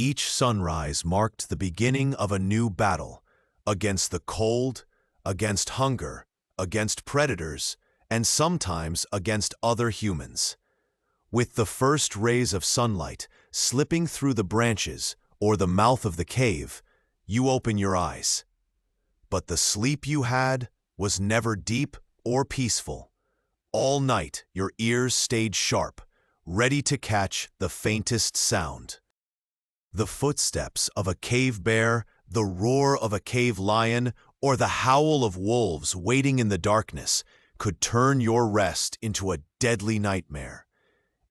Each sunrise marked the beginning of a new battle against the cold, against hunger, against predators, and sometimes against other humans. With the first rays of sunlight slipping through the branches or the mouth of the cave, you open your eyes. But the sleep you had was never deep or peaceful. All night your ears stayed sharp, ready to catch the faintest sound. The footsteps of a cave bear, the roar of a cave lion, or the howl of wolves waiting in the darkness could turn your rest into a deadly nightmare.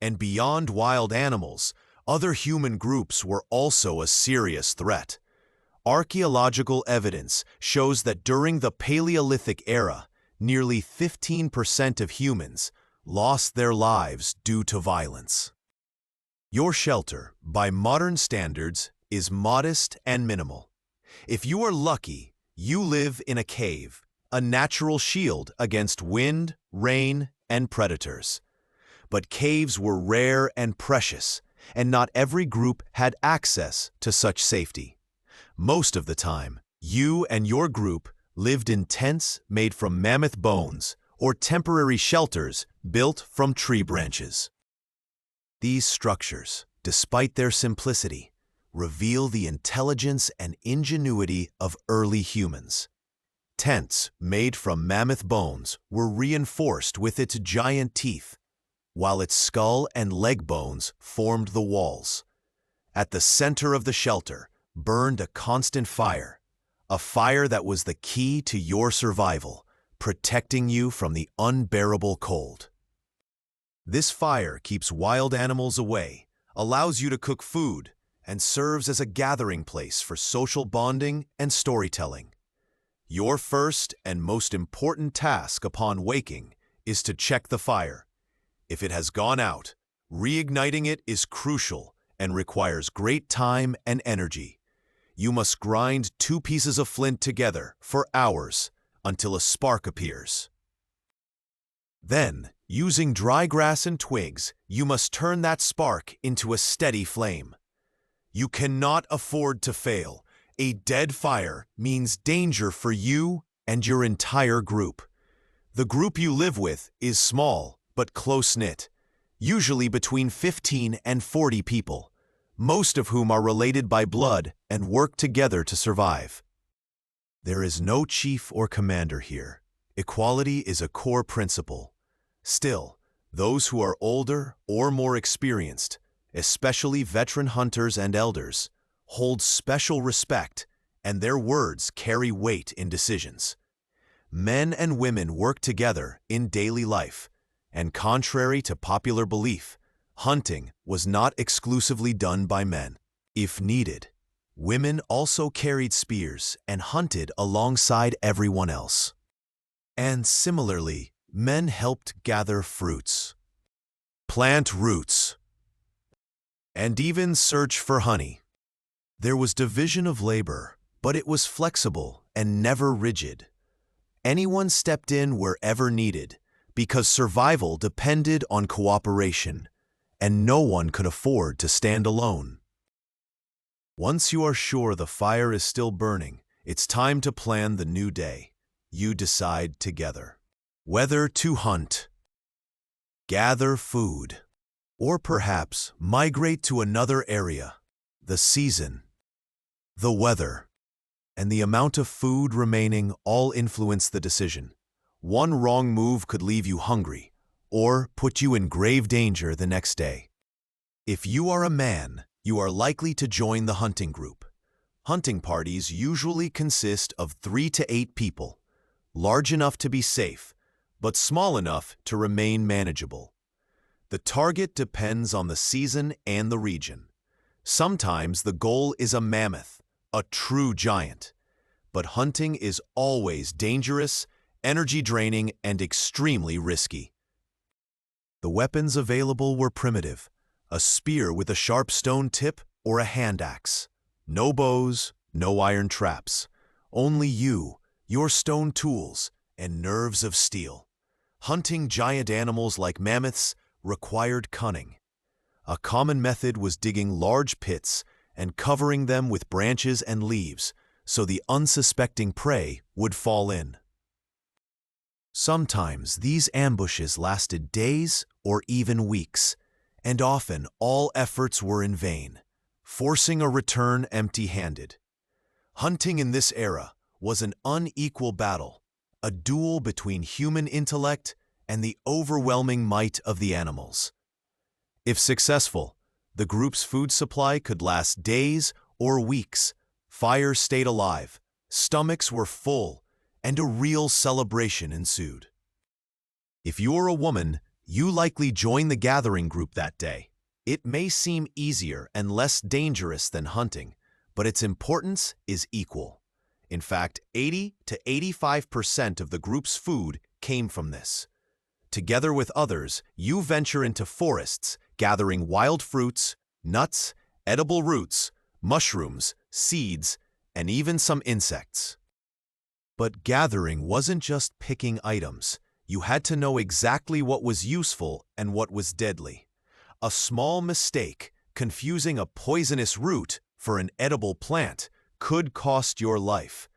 And beyond wild animals, other human groups were also a serious threat. Archaeological evidence shows that during the Paleolithic era, nearly 15% of humans lost their lives due to violence. Your shelter, by modern standards, is modest and minimal. If you are lucky, you live in a cave, a natural shield against wind, rain, and predators. But caves were rare and precious, and not every group had access to such safety. Most of the time, you and your group lived in tents made from mammoth bones or temporary shelters built from tree branches. These structures, despite their simplicity, reveal the intelligence and ingenuity of early humans. Tents made from mammoth bones were reinforced with its giant teeth, while its skull and leg bones formed the walls. At the center of the shelter burned a constant fire, a fire that was the key to your survival, protecting you from the unbearable cold. This fire keeps wild animals away, allows you to cook food, and serves as a gathering place for social bonding and storytelling. Your first and most important task upon waking is to check the fire. If it has gone out, reigniting it is crucial and requires great time and energy. You must grind 2 pieces of flint together for hours until a spark appears. Then, using dry grass and twigs, you must turn that spark into a steady flame. You cannot afford to fail. A dead fire means danger for you and your entire group. The group you live with is small but close-knit, usually between 15 and 40 people, most of whom are related by blood and work together to survive. There is no chief or commander here. Equality is a core principle. Still, those who are older or more experienced, especially veteran hunters and elders, hold special respect, and their words carry weight in decisions. Men and women work together in daily life, and contrary to popular belief, hunting was not exclusively done by men. If needed, women also carried spears and hunted alongside everyone else. And similarly, men helped gather fruits, plant roots, and even search for honey. There was division of labor, but it was flexible and never rigid. Anyone stepped in wherever needed, because survival depended on cooperation, and no one could afford to stand alone. Once you are sure the fire is still burning, it's time to plan the new day. You decide together whether to hunt, gather food, or perhaps migrate to another area. The season, the weather, and the amount of food remaining all influence the decision. One wrong move could leave you hungry or put you in grave danger the next day. If you are a man, you are likely to join the hunting group. Hunting parties usually consist of 3 to 8 people, large enough to be safe, but small enough to remain manageable. The target depends on the season and the region. Sometimes the goal is a mammoth, a true giant, but hunting is always dangerous, energy-draining, and extremely risky. The weapons available were primitive, a spear with a sharp stone tip or a hand axe. No bows, no iron traps, only you, your stone tools, and nerves of steel. Hunting giant animals like mammoths required cunning. A common method was digging large pits and covering them with branches and leaves so the unsuspecting prey would fall in. Sometimes these ambushes lasted days or even weeks, and often all efforts were in vain, forcing a return empty-handed. Hunting in this era was an unequal battle, a duel between human intellect and the overwhelming might of the animals. If successful, the group's food supply could last days or weeks. Fires stayed alive, stomachs were full, and a real celebration ensued. If you're a woman, you likely joined the gathering group that day. It may seem easier and less dangerous than hunting, but its importance is equal. In fact, 80 to 85% of the group's food came from this. Together with others, you venture into forests, gathering wild fruits, nuts, edible roots, mushrooms, seeds, and even some insects. But gathering wasn't just picking items. You had to know exactly what was useful and what was deadly. A small mistake, confusing a poisonous root for an edible plant, could cost your life.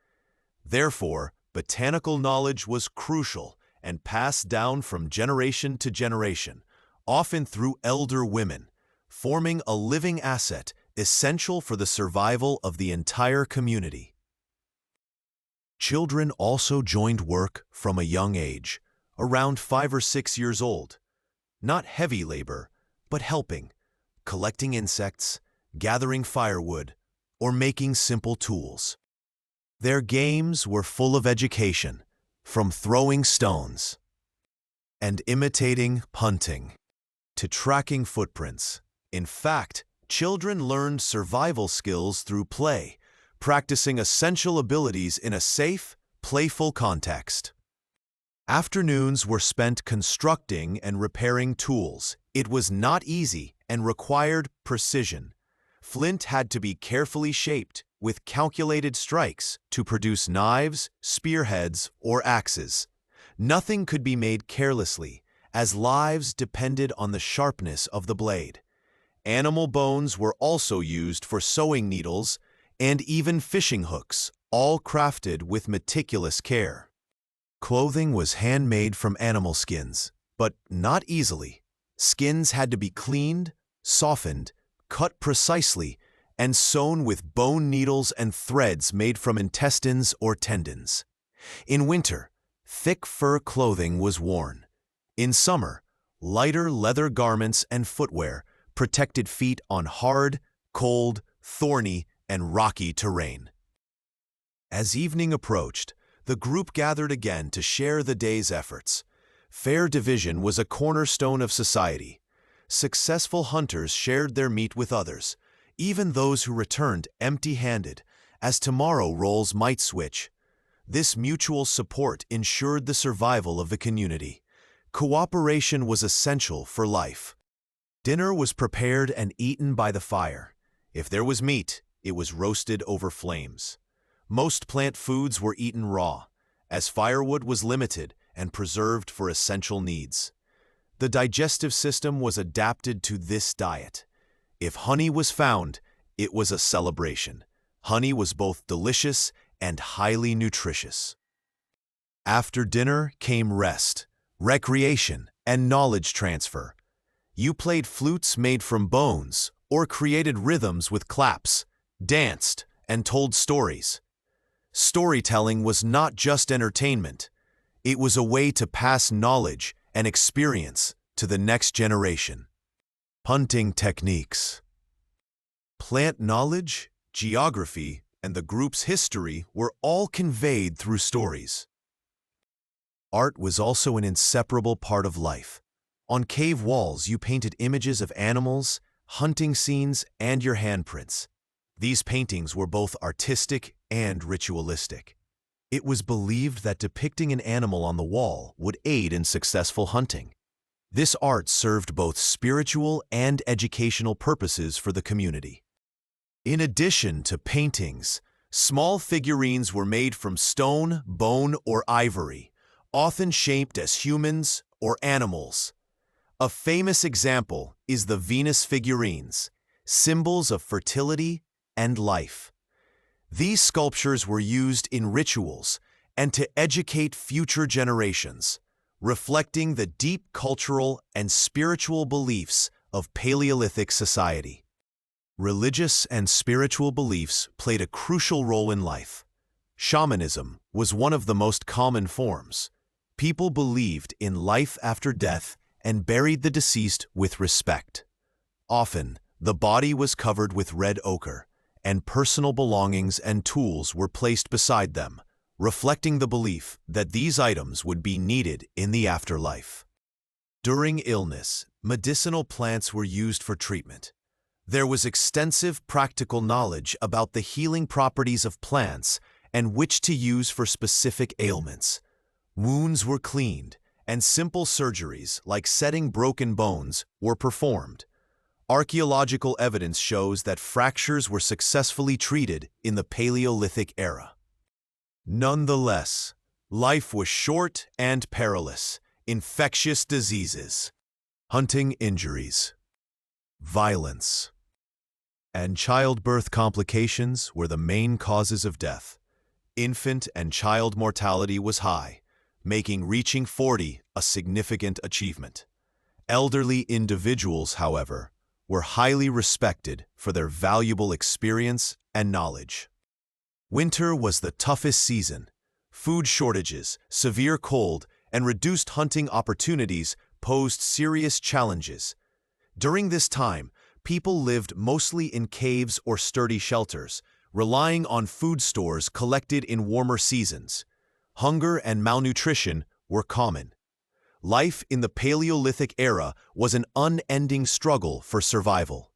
Therefore, botanical knowledge was crucial and passed down from generation to generation, often through elder women, forming a living asset essential for the survival of the entire community. Children also joined work from a young age, around 5 or 6 years old. Not heavy labor, but helping, collecting insects, gathering firewood, or making simple tools. Their games were full of education, from throwing stones and imitating hunting to tracking footprints. In fact, children learned survival skills through play, practicing essential abilities in a safe, playful context. Afternoons were spent constructing and repairing tools. It was not easy and required precision. Flint had to be carefully shaped with calculated strikes to produce knives, spearheads, or axes. Nothing could be made carelessly, as lives depended on the sharpness of the blade. Animal bones were also used for sewing needles and even fishing hooks, all crafted with meticulous care. Clothing was handmade from animal skins, but not easily. Skins had to be cleaned, softened, cut precisely, and sewn with bone needles and threads made from intestines or tendons. In winter, thick fur clothing was worn. In summer, lighter leather garments and footwear protected feet on hard, cold, thorny, and rocky terrain. As evening approached, the group gathered again to share the day's efforts. Fair division was a cornerstone of society. Successful hunters shared their meat with others, even those who returned empty-handed, as tomorrow roles might switch. This mutual support ensured the survival of the community. Cooperation was essential for life. Dinner was prepared and eaten by the fire. If there was meat, it was roasted over flames. Most plant foods were eaten raw, as firewood was limited and preserved for essential needs. The digestive system was adapted to this diet. If honey was found, it was a celebration. Honey was both delicious and highly nutritious. After dinner came rest, recreation, and knowledge transfer. You played flutes made from bones or created rhythms with claps, danced, and told stories. Storytelling was not just entertainment. It was a way to pass knowledge and experience to the next generation. Hunting techniques. Plant knowledge, geography, and the group's history were all conveyed through stories. Art was also an inseparable part of life. On cave walls, you painted images of animals, hunting scenes, and your handprints. These paintings were both artistic and ritualistic. It was believed that depicting an animal on the wall would aid in successful hunting. This art served both spiritual and educational purposes for the community. In addition to paintings, small figurines were made from stone, bone, or ivory, often shaped as humans or animals. A famous example is the Venus figurines, symbols of fertility and life. These sculptures were used in rituals and to educate future generations, reflecting the deep cultural and spiritual beliefs of Paleolithic society. Religious and spiritual beliefs played a crucial role in life. Shamanism was one of the most common forms. People believed in life after death and buried the deceased with respect. Often, the body was covered with red ochre, and personal belongings and tools were placed beside them, reflecting the belief that these items would be needed in the afterlife. During illness, medicinal plants were used for treatment. There was extensive practical knowledge about the healing properties of plants and which to use for specific ailments. Wounds were cleaned, and simple surgeries like setting broken bones were performed. Archaeological evidence shows that fractures were successfully treated in the Paleolithic era. Nonetheless, life was short and perilous. Infectious diseases, hunting injuries, violence, and childbirth complications were the main causes of death. Infant and child mortality was high, making reaching 40 a significant achievement. Elderly individuals, however, were highly respected for their valuable experience and knowledge. Winter was the toughest season. Food shortages, severe cold, and reduced hunting opportunities posed serious challenges. During this time, people lived mostly in caves or sturdy shelters, relying on food stores collected in warmer seasons. Hunger and malnutrition were common. Life in the Paleolithic era was an unending struggle for survival.